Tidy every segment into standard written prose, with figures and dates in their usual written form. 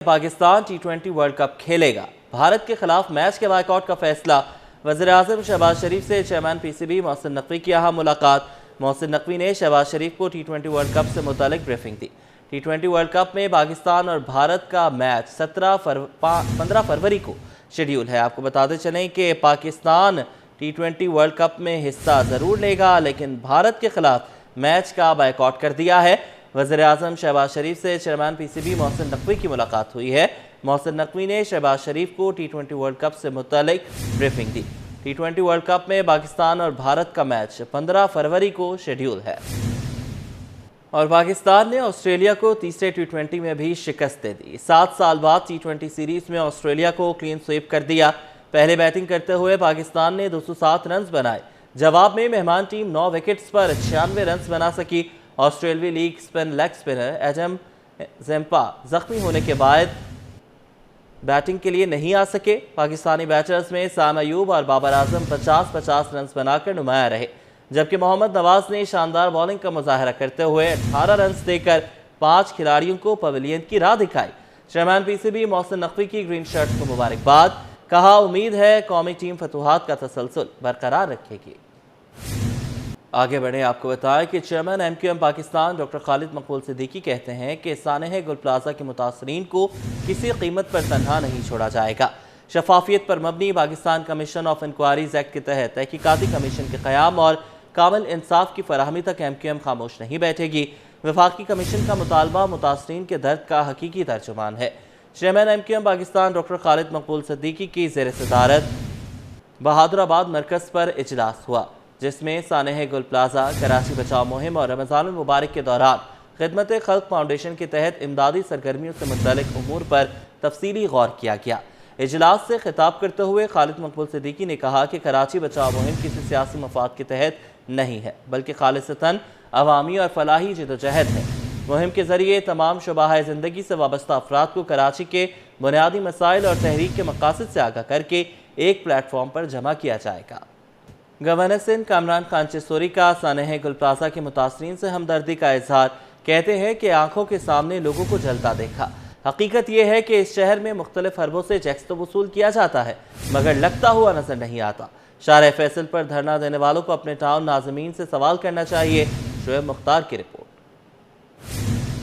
Pakistan ٹی20 world cup کھیلے گا۔ بھارت کے خلاف میچ کے بائیکاٹ کا فیصلہ۔ وزیراعظم شہباز شریف سے chairman P C B Mohsin Naqvi کی اہم ملاقات۔ محسن نقوی نے شہباز شریف کو ٹی20 ورلڈ کپ سے متعلق بریفنگ دی۔ ٹی20 ورلڈ کپ میں پاکستان اور بھارت کا میچ 15 فروری کو شیڈیول ہے۔ آپ کو بتاتے چلیں کہ پاکستان ٹی20 ورلڈ کپ میں حصہ ضرور لے گا، لیکن بھارت کے خلاف میچ کا بائیکاٹ کر دیا ہے۔ وزیراعظم شہباز شریف سے chairman P C B Mohsin Naqvi کی ملاقات ہوئی ہے۔ محسن نقوی نے شہباز شریف کو ٹی20 ورلڈ کپ سے متعلق بریفنگ دی۔ ٹی20 ورلڈ کپ میں پاکستان اور بھارت کا میچ 15 فروری کو شیڈیول ہے۔ اور پاکستان نے آسٹریلیا کو تیسرے ٹی20 میں بھی شکست دے دی۔ 7 سال بعد ٹی20 سیریز میں آسٹریلیا کو کلین سویپ کر دیا۔ پہلے بیٹنگ کرتے ہوئے پاکستان نے 207 رنز بنائے۔ جواب میں مہمان ٹیم 9 وکٹس پر 96 رنز بنا سکی۔ آسٹریلوی لیگ سپنر ایڈم زمپا زخمی ہونے کے بعد بیٹنگ کے لیے نہیں آ سکے۔ پاکستانی بیٹرز میں سام ایوب اور بابر اعظم 50 رنز بنا کر نمایاں رہے، جبکہ محمد نواز نے شاندار بولنگ کا مظاہرہ کرتے ہوئے 18 رنز دے کر 5 کھلاڑیوں کو پویلین کی راہ دکھائی۔ Chairman P C B Mohsin Naqvi کی گرین شرٹ کو مبارکباد، کہا امید ہے قومی ٹیم فتوحات کا تسلسل برقرار رکھے گی۔ آگے بڑھیں، آپ کو بتائیں کہ chairman M Q M Pakistan doctor Khalid Maqbool Siddiqui کہتے ہیں کہ سانحہ گل پلازہ کے متاثرین کو کسی قیمت پر تنہا نہیں چھوڑا جائے گا۔ شفافیت پر مبنی Pakistan commission of inquiries act کے تحت تحقیقاتی کمیشن کے قیام اور کامل انصاف کی فراہمی تک ایم کیو ایم خاموش نہیں بیٹھے گی۔ وفاقی کمیشن کا مطالبہ متاثرین کے درد کا حقیقی ترجمان ہے۔ Chairman M Q M Pakistan doctor Khalid Maqbool Siddiqui کی زیر صدارت بہادر آباد مرکز پر اجلاس ہوا، جس میں سانحہ گل پلازہ، کراچی بچاؤ مہم اور رمضان المبارک کے دوران خدمت خلق فاؤنڈیشن کے تحت امدادی سرگرمیوں سے متعلق امور پر تفصیلی غور کیا گیا۔ اجلاس سے خطاب کرتے ہوئے خالد مقبول صدیقی نے کہا کہ کراچی بچاؤ مہم کسی سیاسی مفاد کے تحت نہیں ہے، بلکہ خالصتاً عوامی اور فلاحی جدوجہد ہے۔ مہم کے ذریعے تمام شعبہ زندگی سے وابستہ افراد کو کراچی کے بنیادی مسائل اور تحریک کے مقاصد سے آگاہ کر کے ایک پلیٹ فارم پر جمع کیا جائے گا۔ گورنر سندھ کامران خان چسوری کا سانحہ گل پلازہ کے متاثرین سے ہمدردی کا اظہار، کہتے ہیں کہ آنکھوں کے سامنے لوگوں کو جلتا دیکھا۔ حقیقت یہ ہے کہ اس شہر میں مختلف حربوں سے ٹیکس تو وصول کیا جاتا ہے، مگر لگتا ہوا نظر نہیں آتا۔ شارع فیصل پر دھرنا دینے والوں کو اپنے ٹاؤن ناظمین سے سوال کرنا چاہیے۔ شعیب مختار کی رپورٹ۔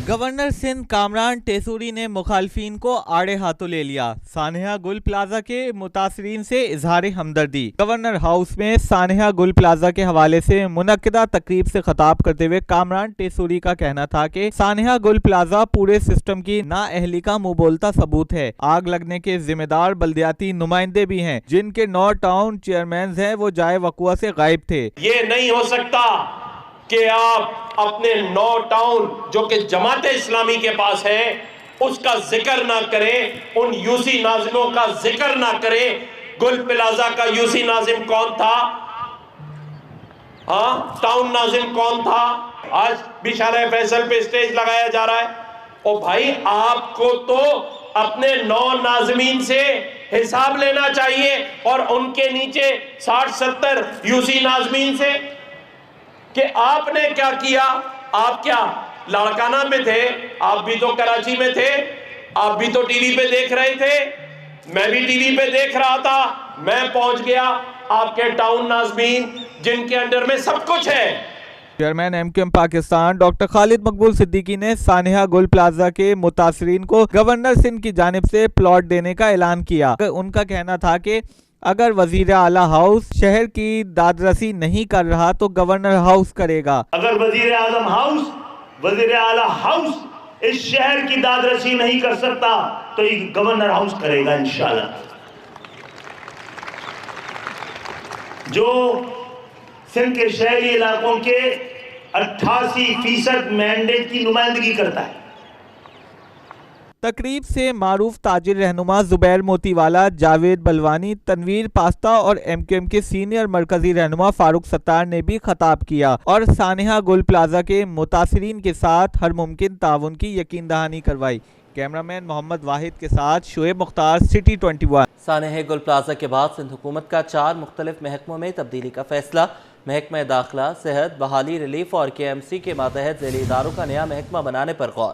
گورنر سندھ کامران ٹیسوری نے مخالفین کو آڑے ہاتھوں لے لیا۔ سانحہ گل پلازہ کے متاثرین سے اظہار ہمدردی۔ گورنر ہاؤس میں سانحہ گل پلازہ کے حوالے سے منعقدہ تقریب سے خطاب کرتے ہوئے کامران ٹیسوری کا کہنا تھا کہ سانحہ گل پلازہ پورے سسٹم کی نااہلی کا منہ بولتا ثبوت ہے۔ آگ لگنے کے ذمہ دار بلدیاتی نمائندے بھی ہیں، جن کے 9 ٹاؤن چیئرمینز ہیں، وہ جائے وقوع سے غائب تھے۔ یہ نہیں ہو سکتا کہ آپ اپنے 9 ٹاؤن جو کہ جماعت اسلامی کے پاس ہے اس کا ذکر نہ کریں، ان یو سی ناظموں کا ذکر نہ کریں۔ گل پلازہ کا یو سی ناظم کون تھا؟ ٹاؤن ناظم کون تھا؟ آج بھی شارع فیصل پہ اسٹیج لگایا جا رہا ہے۔ او بھائی، آپ کو تو اپنے 9 ناظمین سے حساب لینا چاہیے اور ان کے نیچے 60-70 یو سی ناظمین سے کہ آپ نے کیا کیا۔ آپ کیا لاڑکانہ میں تھے؟ آپ بھی تو کراچی میں تھے، آپ بھی تو ٹی وی پہ دیکھ رہے تھے، میں بھی ٹی وی پہ دیکھ رہا تھا۔ میں پہنچ گیا آپ کے ٹاؤن ناظمین جن کے انڈر میں سب کچھ ہے۔ Chairman M Q M Pakistan doctor Khalid Maqbool Siddiqui نے سانحہ گل پلازہ کے متاثرین کو گورنر سندھ کی جانب سے پلاٹ دینے کا اعلان کیا۔ ان کا کہنا تھا کہ اگر وزیر اعلیٰ ہاؤس شہر کی دادرسی نہیں کر رہا تو گورنر ہاؤس کرے گا۔ اگر وزیر اعظم ہاؤس، وزیر اعلیٰ ہاؤس اس شہر کی دادرسی نہیں کر سکتا تو یہ گورنر ہاؤس کرے گا انشاءاللہ۔ جو سندھ کے شہری علاقوں کے 88% مینڈیٹ کی نمائندگی کرتا ہے۔ تقریب سے معروف تاجر رہنما زبیر موتی والا، جاوید بلوانی، تنویر پاستہ اور ایم کیو ایم کے سینئر مرکزی رہنما فاروق ستار نے بھی خطاب کیا اور سانحہ گل پلازہ کے متاثرین کے ساتھ ہر ممکن تعاون کی یقین دہانی کروائی۔ کیمرامین محمد واحد کے ساتھ شعیب مختار، سٹی 21۔ سانحہ گل پلازہ کے بعد سندھ حکومت کا 4 مختلف محکموں میں تبدیلی کا فیصلہ۔ محکمہ داخلہ، صحت، بحالی، ریلیف اور کے ایم سی کے ماتحت ذیلی اداروں کا نیا محکمہ بنانے پر غور۔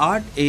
8A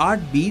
8B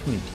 20।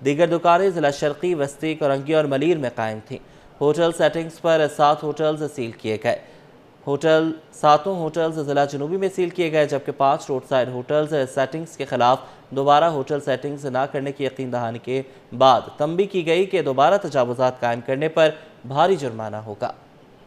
دیگر دکانیں ضلع شرقی، وسطی، کرنگی اور ملیر میں قائم تھیں۔ ہوٹل سیٹنگز پر 7 ہوٹلز سیل کیے گئے۔ ساتوں ہوٹلز ضلع جنوبی میں سیل کیے گئے، جبکہ 5 روڈ سائڈ ہوٹلز سیٹنگز کے خلاف دوبارہ ہوٹل سیٹنگز نہ کرنے کی یقین دہانی کے بعد تنبیہ کی گئی کہ دوبارہ تجاوزات قائم کرنے پر بھاری جرمانہ ہوگا۔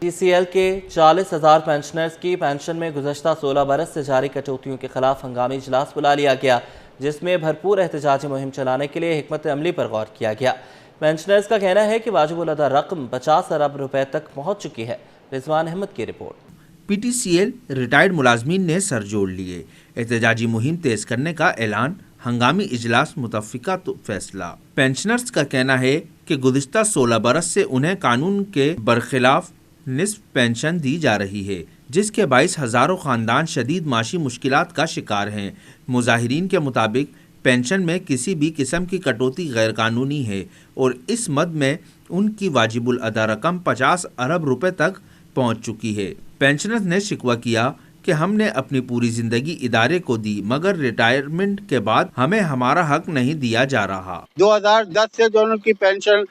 ٹی سی ایل کے 40,000 پینشنرز کی پینشن میں گزشتہ 16 برس سے جاری کٹوتیوں کے خلاف ہنگامی اجلاس بلا لیا گیا، جس میں بھرپور احتجاجی مہم چلانے کے لیے حکمت عملی پر غور کیا گیا۔ پینشنرز کا کہنا ہے کہ واجب الادا رقم 50 ارب روپے تک پہنچ چکی ہے۔ رضوان احمد کی رپورٹ۔ P T C L retired ملازمین نے سر جوڑ لیے، احتجاجی مہم تیز کرنے کا اعلان، ہنگامی اجلاس متفقہ فیصلہ۔ پینشنرز کا کہنا ہے کہ گزشتہ 16 برس سے انہیں قانون کے برخلاف نصف پینشن دی جا رہی ہے، جس کے باعث ہزاروں خاندان شدید معاشی مشکلات کا شکار ہیں۔ مظاہرین کے مطابق پینشن میں کسی بھی قسم کی کٹوتی غیر قانونی ہے اور اس مد میں ان کی واجب الادا رقم 50 ارب روپے تک پہنچ چکی ہے۔ پینشنرز نے شکوہ کیا کہ ہم نے اپنی پوری زندگی ادارے کو دی، مگر ریٹائرمنٹ کے بعد ہمیں ہمارا حق نہیں دیا جا رہا۔ 2010 سے جو ان کی پینشن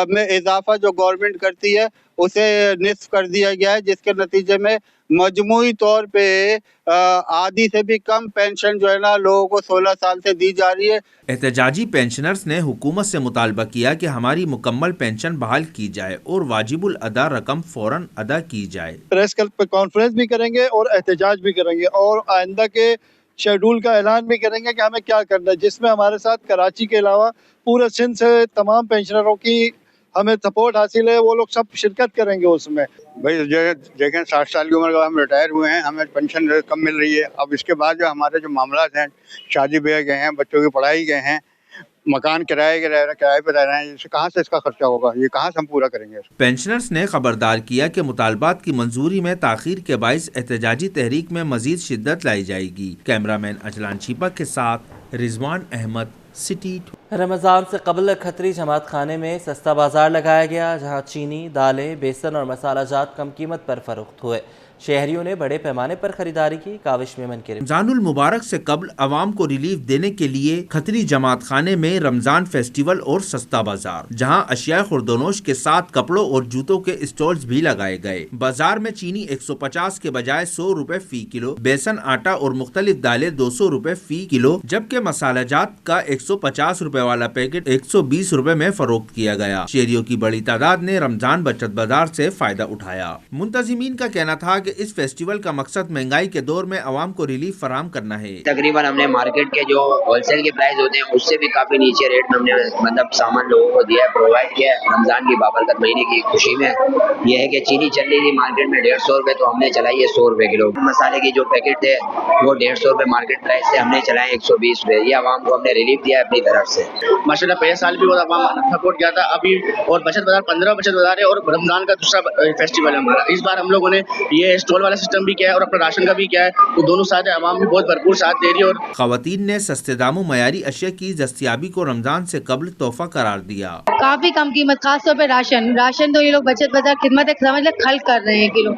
میں اضافہ جو گورنمنٹ کرتی ہے اسے نصف کر دیا گیا ہے، جس کے نتیجے میں مجموعی طور پہ آدھی سے بھی کم پینشن جو ہے نا لوگوں کو 16 سال سے دی جا رہی ہے۔ احتجاجی پینشنرز نے حکومت سے مطالبہ کیا کہ ہماری مکمل پینشن بحال کی جائے اور واجب الادا رقم فوراً ادا کی جائے۔ پریس کانفرنس بھی کریں گے اور احتجاج بھی کریں گے اور آئندہ کے شیڈول کا اعلان بھی کریں گے کہ ہمیں کیا کرنا ہے، جس میں ہمارے ساتھ کراچی کے علاوہ پورے سندھ سے تمام پینشنروں کی ہمیں سپورٹ حاصل ہے، وہ لوگ سب شرکت کریں گے اس میں۔ بھائی دیکھیں 60 سال کی عمر کا ہم ریٹائر ہوئے ہیں، ہمیں پینشن کم مل رہی ہے۔ اب اس کے بعد جو ہمارے جو معاملات ہیں، شادی بیاہ گئے ہیں، بچوں کی پڑھائی گئے ہیں، مکان کرائے پہ رہ رہے ہیں، کہاں سے اس کا خرچہ ہوگا؟ یہ کہاں سے ہم پورا کریں گے؟ پینشنرز نے خبردار کیا کہ مطالبات کی منظوری میں تاخیر کے باعث احتجاجی تحریک میں مزید شدت لائی جائے گی۔ کیمرامین اجلان چیپا کے ساتھ رضوان احمد، سٹی۔ رمضان سے قبل کھتری جماعت خانے میں سستا بازار لگایا گیا، جہاں چینی، دالیں، بیسن اور مسالہ جات کم قیمت پر فروخت ہوئے۔ شہریوں نے بڑے پیمانے پر خریداری کی۔ کاوش میمن کے رمضان المبارک سے قبل عوام کو ریلیف دینے کے لیے کھتری جماعت خانے میں رمضان فیسٹیول اور سستا بازار، جہاں اشیاء خوردونوش کے ساتھ کپڑوں اور جوتوں کے اسٹالز بھی لگائے گئے۔ بازار میں چینی 150 کے بجائے 100 روپے فی کلو، بیسن، آٹا اور مختلف دالیں 200 روپے فی کلو، جبکہ مسالہ جات کا 150 روپے والا پیکٹ 120 روپے میں فروخت کیا گیا۔ شہریوں کی بڑی تعداد نے رمضان بچت بازار سے فائدہ اٹھایا۔ منتظمین کا کہنا تھا کہ اس فیسٹیول کا مقصد مہنگائی کے دور میں عوام کو ریلیف فراہم کرنا ہے۔ تقریباً ہم نے مارکیٹ کے جو ہول سیل کے پرائز ہوتے ہیں اس سے بھی کافی نیچے ریٹ میں ہم نے مطلب سامان لوگوں کو دیا ہے، پرووائڈ کیا ہے۔ رمضان کی بابرکت مہینے کی خوشی میں یہ ہے کہ چینی چل رہی تھی مارکیٹ میں 150 روپے، تو ہم نے چلائی ہے 100 روپے کلو۔ مسالے کی جو پیکٹ تھے وہ 150 روپے مارکیٹ پرائز سے ہم نے چلائے 120 روپے۔ یہ عوام کو ہم نے ریلیف دیا ہے اپنی طرف سے۔ ماشاءاللہ پہلے سال بھی بہت عوام سپورٹ کیا تھا، ابھی اور بچت بازار 15 بچت بازار ہے اور رمضان کا دوسرا فیسٹیول ہے ہمارا۔ اس بار ہم لوگوں نے یہ اسٹال والا سسٹم بھی کیا ہے اور اپنا راشن کا بھی کیا ہے، تو دونوں ساتھ عوام بھی بہت بھرپور ساتھ دے رہی ہے۔ اور خواتین نے سستے داموں معیاری اشیاء کی دستیابی کو رمضان سے قبل تحفہ قرار دیا۔ کافی کم قیمت، خاص طور پہ راشن تو یہ لوگ بچت بازار خدمت سمجھ لے خلق کر رہے ہیں کلو،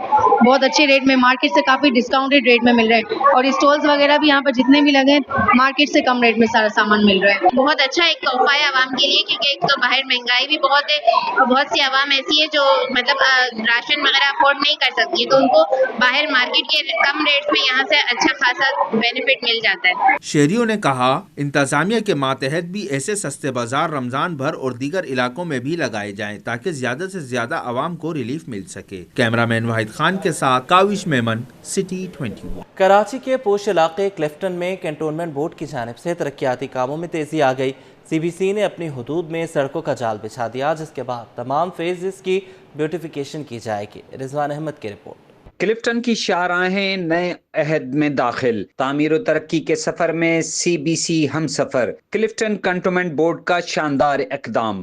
بہت اچھے ریٹ میں، مارکیٹ سے کافی ڈسکاؤنٹڈ ریٹ میں مل رہے ہیں، اور اسٹالز وغیرہ بھی یہاں پر جتنے بھی لگے ہیں مارکیٹ سے کم ریٹ میں سارا سامان مل رہا ہے۔ بہت اچھا ایک تحفہ ہے عوام کے لیے، کیونکہ ایک تو باہر مہنگائی بھی بہت ہے اور بہت سی عوام ایسی ہے جو مطلب راشن وغیرہ افورڈ نہیں کر سکتی ہے، تو ان کو باہر مارکیٹ کے کم ریٹ میں یہاں سے اچھا خاصا بینیفٹ مل جاتا ہے۔ شہریوں نے کہا انتظامیہ کے ماتحت بھی ایسے سستے بازار رمضان بھر اور دیگر علاقوں میں بھی لگائے جائیں تاکہ زیادہ سے زیادہ عوام کو ریلیف مل سکے۔ کیمرامین واحد خان کے ساتھ کاوش میمن، سٹی 21۔ کراچی کے پوش علاقے کلفٹن میں کنٹونمنٹ بورڈ کی جانب سے ترقیاتی کاموں میں تیزی آ گئی۔ سی بی سی نے اپنی حدود میں سڑکوں کا جال بچھا دیا، جس کے بعد تمام فیزز کی بیوٹیفیکیشن کی جائے گی۔ رضوان احمد کی رپورٹ۔ کلفٹن کی شاہراہیں نئے عہد میں داخل، تعمیر و ترقی کے سفر میں سی بی سی ہم سفر۔ کلفٹن کنٹونمنٹ بورڈ کا شاندار اقدام،